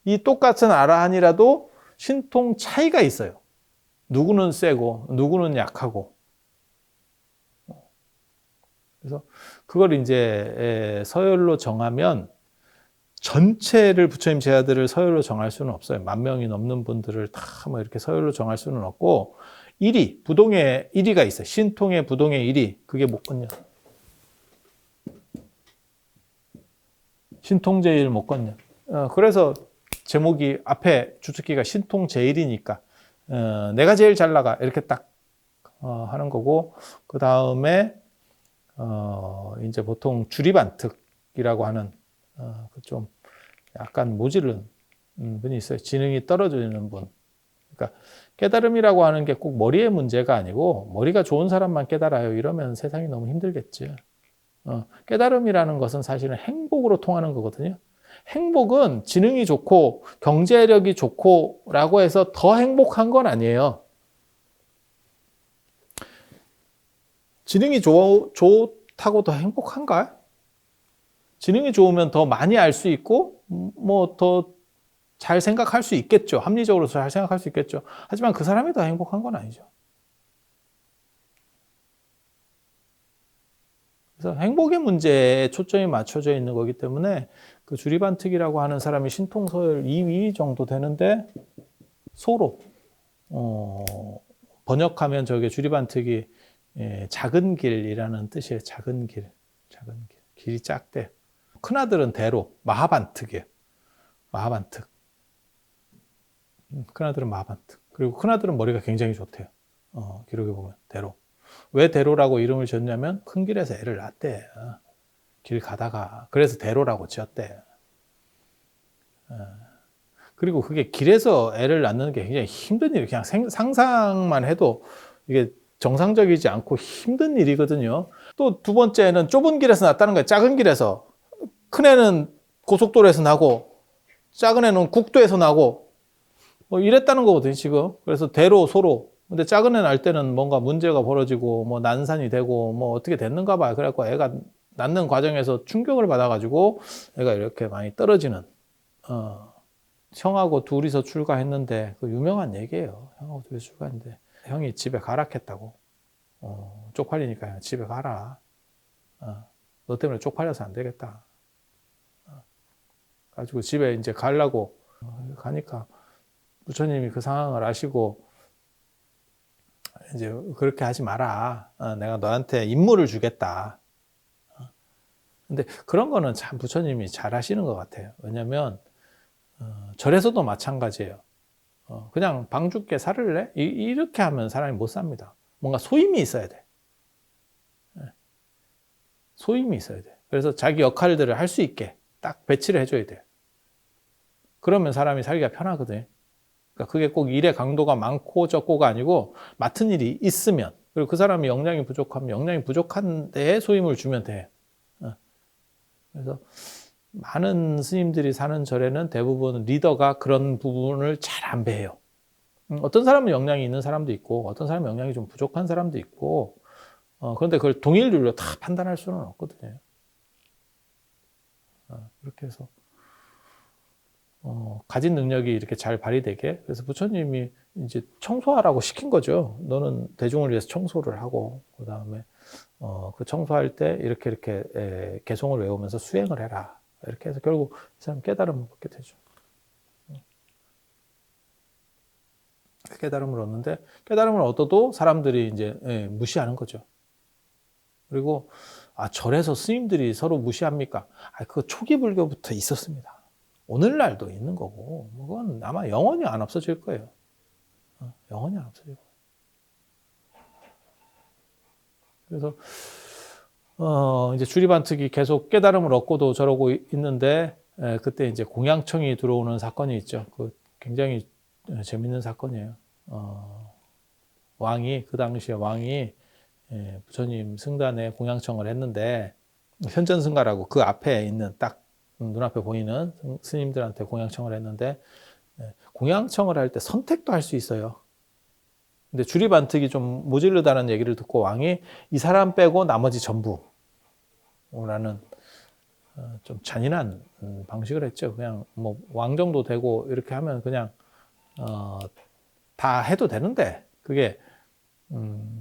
이 똑같은 아라한이라도 신통 차이가 있어요. 누구는 세고 누구는 약하고. 그래서 그걸 이제 서열로 정하면 전체를 부처님 제자들을 서열로 정할 수는 없어요. 10,000명이 넘는 분들을 다 뭐 이렇게 서열로 정할 수는 없고 1위, 부동의 1위가 있어요. 신통의 부동의 1위. 그게 목건년. 신통제일 목건년. 그래서 제목이 앞에 주특기가 신통제일이니까 내가 제일 잘 나가 이렇게 딱 하는 거고 그 다음에 이제 보통 주리반특이라고 하는 그 좀 약간 모질른 분이 있어요. 지능이 떨어지는 분. 그러니까 깨달음이라고 하는 게 꼭 머리의 문제가 아니고 머리가 좋은 사람만 깨달아요. 이러면 세상이 너무 힘들겠지. 깨달음이라는 것은 사실은 행복으로 통하는 거거든요. 행복은 지능이 좋고 경제력이 좋고 라고 해서 더 행복한 건 아니에요. 지능이 좋다고 더 행복한가? 지능이 좋으면 더 많이 알 수 있고 뭐 더 잘 생각할 수 있겠죠. 합리적으로 잘 생각할 수 있겠죠. 하지만 그 사람이 더 행복한 건 아니죠. 그래서 행복의 문제에 초점이 맞춰져 있는 거기 때문에 그 주리반특이라고 하는 사람이 신통서열 2위 정도 되는데 소로 번역하면 저게 주리반특이 작은 길이라는 뜻이에요. 작은 길, 작은 길. 길이 작대. 큰아들은 대로, 마하반특이에요. 마하반특. 큰아들은 마하반특. 그리고 큰아들은 머리가 굉장히 좋대요. 기록에 보면 대로. 왜 대로라고 이름을 지었냐면 큰 길에서 애를 낳았대. 길 가다가. 그래서 대로라고 지었대. 그리고 그게 길에서 애를 낳는 게 굉장히 힘든 일이에요. 그냥 상상만 해도 이게 정상적이지 않고 힘든 일이거든요. 또 두 번째는 좁은 길에서 낳았다는 거예요. 작은 길에서. 큰 애는 고속도로에서 나고 작은 애는 국도에서 나고 뭐 이랬다는 거거든요, 지금. 그래서 대로, 소로. 근데 작은 애 날 때는 뭔가 문제가 벌어지고 뭐 난산이 되고 뭐 어떻게 됐는가 봐요. 그래갖고 애가 낳는 과정에서 충격을 받아가지고 애가 이렇게 많이 떨어지는 형하고 둘이서 출가했는데 그 유명한 얘기예요. 형하고 둘이서 출가했는데 형이 집에 가라 했다고. 쪽팔리니까 집에 가라. 너 때문에 쪽팔려서 안 되겠다. 가지고 집에 이제 가려고 가니까 부처님이 그 상황을 아시고 이제 그렇게 하지 마라. 내가 너한테 임무를 주겠다. 근데 그런 거는 참 부처님이 잘 하시는 것 같아요. 왜냐면 절에서도 마찬가지예요. 그냥 방 줄게 살을래? 이렇게 하면 사람이 못 삽니다. 뭔가 소임이 있어야 돼. 소임이 있어야 돼. 그래서 자기 역할들을 할 수 있게 딱 배치를 해줘야 돼요. 그러면 사람이 살기가 편하거든요. 그러니까 그게 꼭 일의 강도가 많고 적고가 아니고 맡은 일이 있으면 그리고 그 사람이 역량이 부족하면 역량이 부족한 데에 소임을 주면 돼. 그래서 많은 스님들이 사는 절에는 대부분 리더가 그런 부분을 잘 안배해요. 어떤 사람은 역량이 있는 사람도 있고 어떤 사람은 역량이 좀 부족한 사람도 있고 그런데 그걸 동일률로 다 판단할 수는 없거든요. 그렇게 해서 가진 능력이 이렇게 잘 발휘되게 그래서 부처님이 이제 청소하라고 시킨 거죠. 너는 대중을 위해서 청소를 하고 그 다음에 그 청소할 때 이렇게 개송을 외우면서 수행을 해라. 이렇게 해서 결국 이 사람 깨달음을 얻게 되죠. 깨달음을 얻는데 깨달음을 얻어도 사람들이 이제 무시하는 거죠. 그리고 절에서 스님들이 서로 무시합니까? 그 초기 불교부터 있었습니다. 오늘날도 있는 거고 그건 아마 영원히 안 없어질 거예요. 영원히 안 없어질 거예요. 그래서 이제 주리반특이 계속 깨달음을 얻고도 저러고 있는데 그때 이제 공양청이 들어오는 사건이 있죠. 그 굉장히 재밌는 사건이에요. 왕이 그 당시에 왕이 부처님 승단에 공양청을 했는데 현전승가라고 그 앞에 있는 딱 눈앞에 보이는 스님들한테 공양청을 했는데 공양청을 할 때 선택도 할 수 있어요. 근데 주리반특이 좀 모질르다는 얘기를 듣고 왕이 이 사람 빼고 나머지 전부라는 좀 잔인한 방식을 했죠. 그냥 뭐 왕정도 되고 이렇게 하면 그냥 다 해도 되는데 그게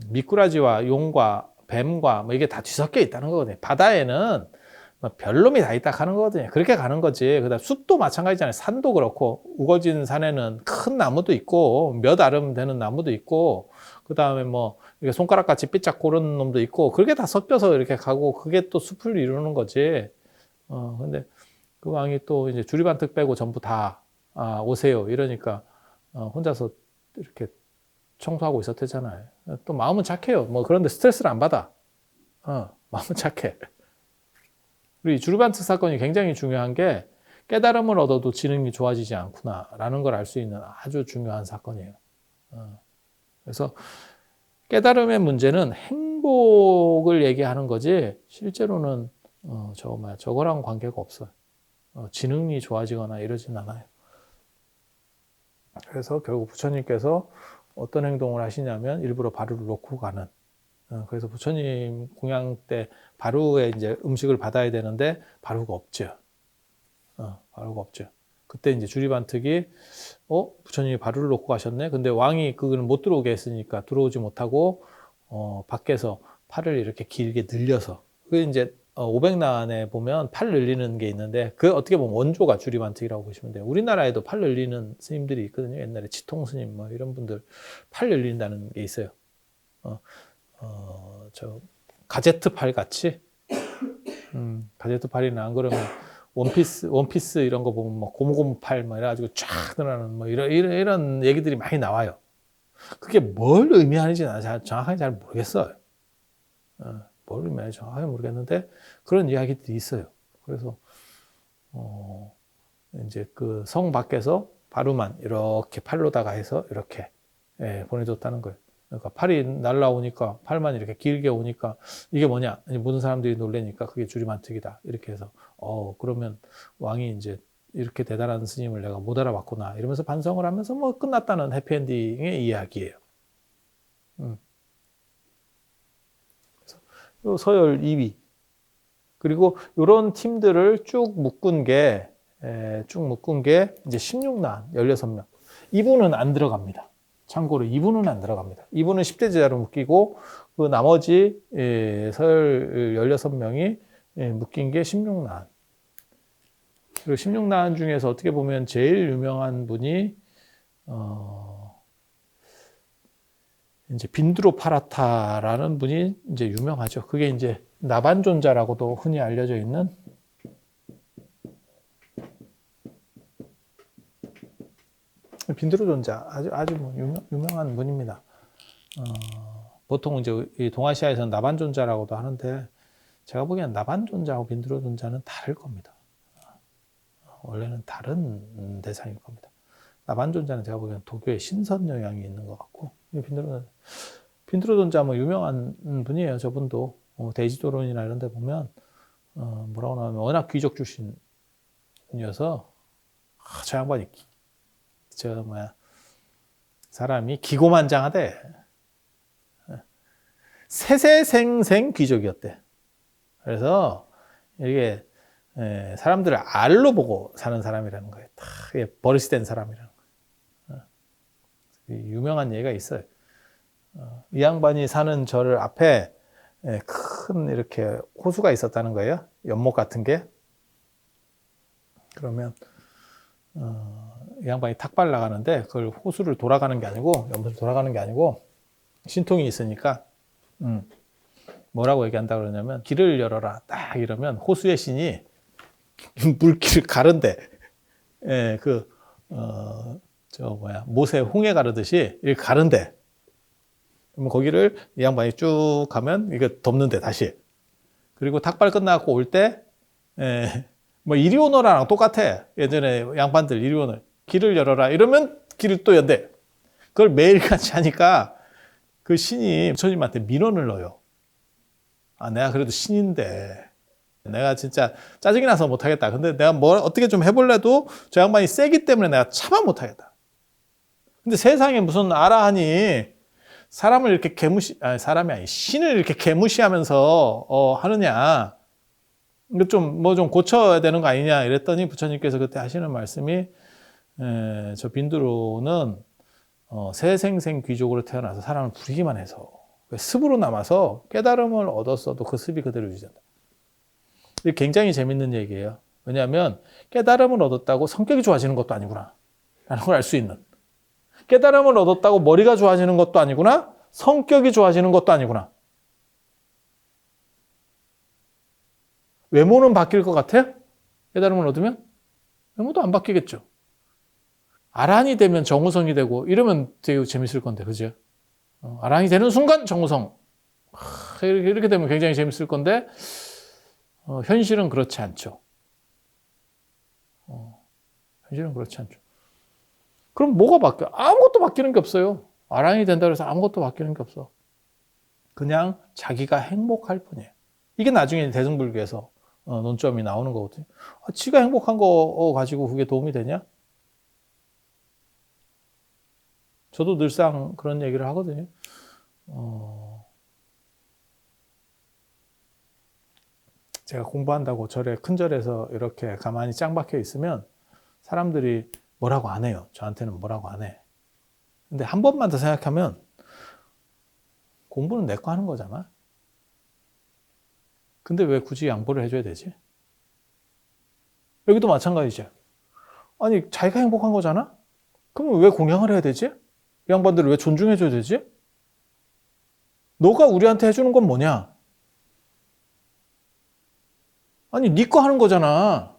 미꾸라지와 용과 뱀과 뭐 이게 다 뒤섞여 있다는 거거든요. 바다에는 뭐 별놈이 다 있다 하는 거거든요. 그렇게 가는 거지. 그다음 숲도 마찬가지잖아요. 산도 그렇고 우거진 산에는 큰 나무도 있고 몇 아름 되는 나무도 있고 그다음에 뭐 이렇게 손가락같이 삐짝 고른 놈도 있고 그렇게 다 섞여서 이렇게 가고 그게 또 숲을 이루는 거지. 근데 그 왕이 또 이제 주리반특 빼고 전부 다 오세요 이러니까 혼자서 이렇게 청소하고 있었대잖아요. 또 마음은 착해요. 뭐 그런데 스트레스를 안 받아. 마음은 착해. 그리고 이 주르반트 사건이 굉장히 중요한 게 깨달음을 얻어도 지능이 좋아지지 않구나라는 걸 알 수 있는 아주 중요한 사건이에요. 그래서 깨달음의 문제는 행복을 얘기하는 거지 실제로는 저거랑 관계가 없어요. 지능이 좋아지거나 이러진 않아요. 그래서 결국 부처님께서 어떤 행동을 하시냐면 일부러 바루를 놓고 가는. 그래서 부처님 공양 때 바루의 이제 음식을 받아야 되는데 바루가 없죠. 바루가 없죠. 그때 이제 주리반특이 부처님이 바루를 놓고 가셨네. 근데 왕이 그거는 못 들어오게 했으니까 들어오지 못하고 밖에서 팔을 이렇게 길게 늘려서 그 이제 500난에 보면 팔 늘리는 게 있는데 그 어떻게 보면 원조가 주리반특이라고 보시면 돼요. 우리나라에도 팔 늘리는 스님들이 있거든요. 옛날에 치통 스님 뭐 이런 분들 팔 늘린다는 게 있어요. 저 가제트 팔 같이 가제트 팔이나 안 그러면 원피스 이런 거 보면 뭐 고무고무 팔 뭐 이래가지고 쫙 늘어나는 뭐 이런 얘기들이 많이 나와요. 그게 뭘 의미하는지 는 정확하게 잘 모르겠어요. 뭘 의미하는지 정확하게 모르겠는데 그런 이야기들이 있어요. 그래서 이제 그 성 밖에서 바루만 이렇게 팔로다가 해서 이렇게 보내줬다는 거예요. 그러니까 팔이 날라오니까 팔만 이렇게 길게 오니까 이게 뭐냐? 모든 사람들이 놀래니까 그게 주리반특이다. 이렇게 해서 그러면 왕이 이제 이렇게 대단한 스님을 내가 못 알아봤구나 이러면서 반성을 하면서 뭐 끝났다는 해피엔딩의 이야기예요. 그래서 서열 2위 그리고 이런 팀들을 쭉 묶은 게 이제 16난 16명. 이분은 안 들어갑니다. 참고로 이분은 안 들어갑니다. 이분은 10대 제자로 묶이고 그 나머지 서열 16명이 묶인 게 16난. 그리고 16난 중에서 어떻게 보면 제일 유명한 분이 이제 빈드로파라타라는 분이 이제 유명하죠. 그게 이제 나반존자라고도 흔히 알려져 있는 빈드로존자 아주 뭐 유명한 분입니다. 보통 이제 이 동아시아에서는 나반존자라고도 하는데 제가 보기엔 나반존자하고 빈드로존자는 다를 겁니다. 원래는 다른 대상일 겁니다. 나반존자는 제가 보기엔 도교의 신선 영향이 있는 것 같고 빈드로존자 뭐 유명한 분이에요. 저분도 대지도론이나 이런 데 보면 뭐라고 나오면 워낙 귀족 출신이어서 저 양반이 사람이 기고만장하대. 세세생생 귀족이었대. 그래서 이게 사람들을 알로 보고 사는 사람이라는 거예요. 다 버릇이 된 사람이라는 거예요. 유명한 예가 있어요. 이 양반이 사는 절 앞에 큰 이렇게 호수가 있었다는 거예요. 연못 같은 게. 그러면 이 양반이 탁발 나가는데 그걸 호수를 돌아가는 게 아니고 연못을 돌아가는 게 아니고 신통이 있으니까 뭐라고 얘기한다 그러냐면 길을 열어라 딱 이러면 호수의 신이 물길을 가른대. 못에 홍해 가르듯이 이렇게 가른대. 그러면 거기를 이 양반이 쭉 가면 이거 덮는데 다시. 그리고 탁발 끝나고 올 때 뭐 이리 오너라랑 똑같아. 예전에 양반들 이리 오너 길을 열어라 이러면 길을 또 연대. 그걸 매일같이 하니까 그 신이 부처님한테 민원을 넣어요. 내가 그래도 신인데 내가 진짜 짜증이 나서 못하겠다. 근데 내가 어떻게 좀 해볼래도 저 양반이 세기 때문에 내가 참아 못하겠다. 근데 세상에 무슨 알아하니 사람을 이렇게 사람이 아니 신을 이렇게 개무시하면서 하느냐. 이거 좀 고쳐야 되는 거 아니냐 이랬더니 부처님께서 그때 하시는 말씀이 저 빈두로는 새생생 귀족으로 태어나서 사람을 부리기만 해서 습으로 남아서 깨달음을 얻었어도 그 습이 그대로 유지된다. 이게 굉장히 재밌는 얘기예요. 왜냐하면 깨달음을 얻었다고 성격이 좋아지는 것도 아니구나 라는 걸 알 수 있는, 깨달음을 얻었다고 머리가 좋아지는 것도 아니구나, 성격이 좋아지는 것도 아니구나. 외모는 바뀔 것 같아요? 깨달음을 얻으면? 외모도 안 바뀌겠죠. 아란이 되면 정우성이 되고 이러면 되게 재밌을 건데, 그죠? 아란이 되는 순간 정우성. 이렇게 되면 굉장히 재밌을 건데 현실은 그렇지 않죠. 현실은 그렇지 않죠. 그럼 뭐가 바뀌어? 아무것도 바뀌는 게 없어요. 아란이 된다 그래서 아무것도 바뀌는 게 없어. 그냥 자기가 행복할 뿐이에요. 이게 나중에 대승불교에서 논점이 나오는 거거든요. 지가 행복한 거 가지고 그게 도움이 되냐? 저도 늘상 그런 얘기를 하거든요. 제가 공부한다고 절에, 큰 절에서 이렇게 가만히 짱 박혀 있으면 사람들이 뭐라고 안 해요. 저한테는 뭐라고 안 해. 근데 한 번만 더 생각하면 공부는 내 거 하는 거잖아. 근데 왜 굳이 양보를 해줘야 되지? 여기도 마찬가지죠. 아니, 자기가 행복한 거잖아? 그러면 왜 공양을 해야 되지? 이 양반들을 왜 존중해줘야 되지? 너가 우리한테 해주는 건 뭐냐? 아니, 네 거 하는 거잖아.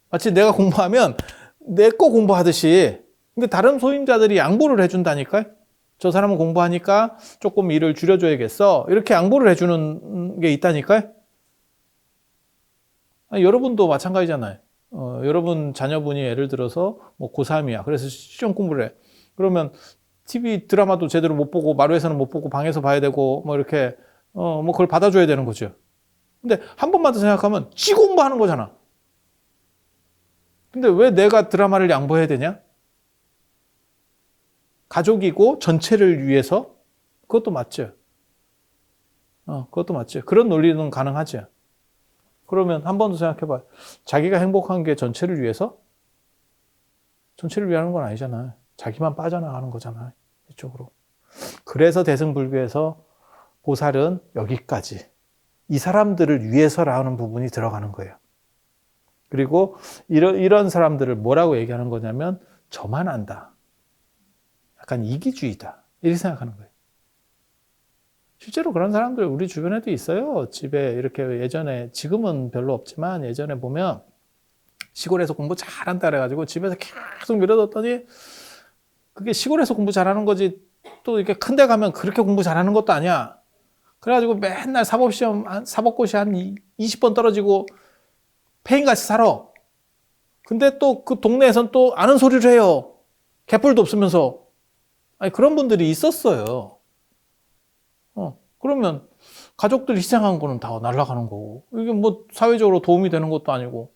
마치 내가 공부하면 내 거 공부하듯이. 근데 다른 소임자들이 양보를 해준다니까요? 저 사람은 공부하니까 조금 일을 줄여줘야겠어. 이렇게 양보를 해주는 게 있다니까요? 아니, 여러분도 마찬가지잖아요. 여러분 자녀분이 예를 들어서 뭐 고3이야. 그래서 시험 공부를 해. 그러면 TV 드라마도 제대로 못 보고 마루에서는 못 보고 방에서 봐야 되고 뭐 이렇게 뭐 그걸 받아줘야 되는 거죠. 근데 한 번만 더 생각하면 지 공부하는 거잖아. 근데 왜 내가 드라마를 양보해야 되냐? 가족이고 전체를 위해서? 그것도 맞죠. 그것도 맞죠. 그런 논리는 가능하죠. 그러면 한 번 더 생각해봐요. 자기가 행복한 게 전체를 위해서? 전체를 위하는 건 아니잖아요. 자기만 빠져나가는 거잖아요. 이쪽으로. 그래서 대승불교에서 보살은 여기까지. 이 사람들을 위해서라는 부분이 들어가는 거예요. 그리고 이런 사람들을 뭐라고 얘기하는 거냐면 저만 안다. 약간 이기주의다. 이렇게 생각하는 거예요. 실제로 그런 사람들 우리 주변에도 있어요. 집에 이렇게 예전에, 지금은 별로 없지만 예전에 보면 시골에서 공부 잘한다 그래가지고 집에서 계속 밀어뒀더니 그게 시골에서 공부 잘하는 거지 또 이렇게 큰 데 가면 그렇게 공부 잘하는 것도 아니야. 그래가지고 맨날 사법고시 한 20번 떨어지고 폐인같이 살아. 근데 또 그 동네에선 또 아는 소리를 해요. 개뿔도 없으면서. 아니, 그런 분들이 있었어요. 그러면 가족들 희생한 거는 다 날아가는 거고, 이게 뭐 사회적으로 도움이 되는 것도 아니고,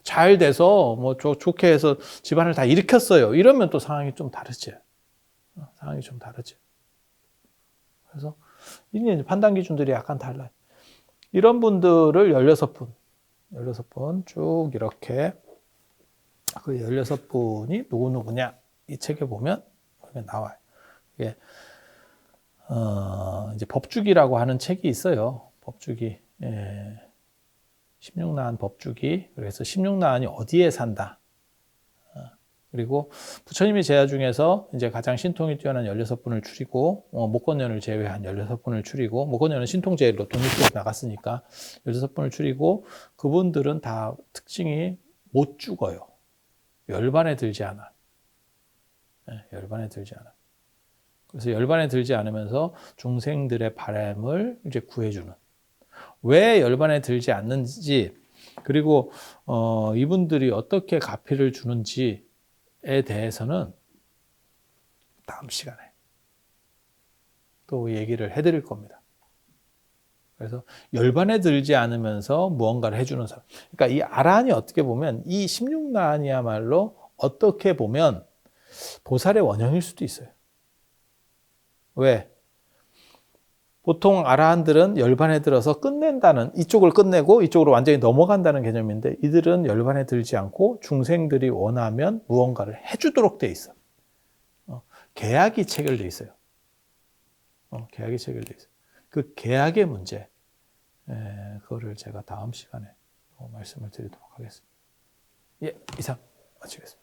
잘 돼서 뭐 좋게 해서 집안을 다 일으켰어요. 이러면 또 상황이 좀 다르지. 상황이 좀 다르지. 그래서 이제 판단 기준들이 약간 달라요. 이런 분들을 16분 쭉 이렇게, 그 16분이 누구누구냐 이 책에 보면 나와요. 이게 이제 법주기라고 하는 책이 있어요. 법주기. 16나한 법주기. 그래서 16나한이 어디에 산다. 그리고 부처님의 제자 중에서 이제 가장 신통이 뛰어난 16분을 추리고, 목건년을 제외한 16분을 추리고, 목건년은 신통제일로 독립해서 나갔으니까 16분을 추리고, 그분들은 다 특징이 못 죽어요. 열반에 들지 않아. 열반에 들지 않아. 그래서 열반에 들지 않으면서 중생들의 바람을 이제 구해주는. 왜 열반에 들지 않는지, 그리고 이분들이 어떻게 가피를 주는지에 대해서는 다음 시간에 또 얘기를 해드릴 겁니다. 그래서 열반에 들지 않으면서 무언가를 해주는 사람. 그러니까 이 아란이 어떻게 보면 이 16나한이야말로 어떻게 보면 보살의 원형일 수도 있어요. 왜? 보통 아라한들은 열반에 들어서 끝낸다는, 이쪽을 끝내고 이쪽으로 완전히 넘어간다는 개념인데, 이들은 열반에 들지 않고 중생들이 원하면 무언가를 해주도록 돼 있어. 계약이 체결돼 있어요. 계약이 체결돼 있어요. 그 계약의 문제, 그거를 제가 다음 시간에 말씀을 드리도록 하겠습니다. 예, 이상 마치겠습니다.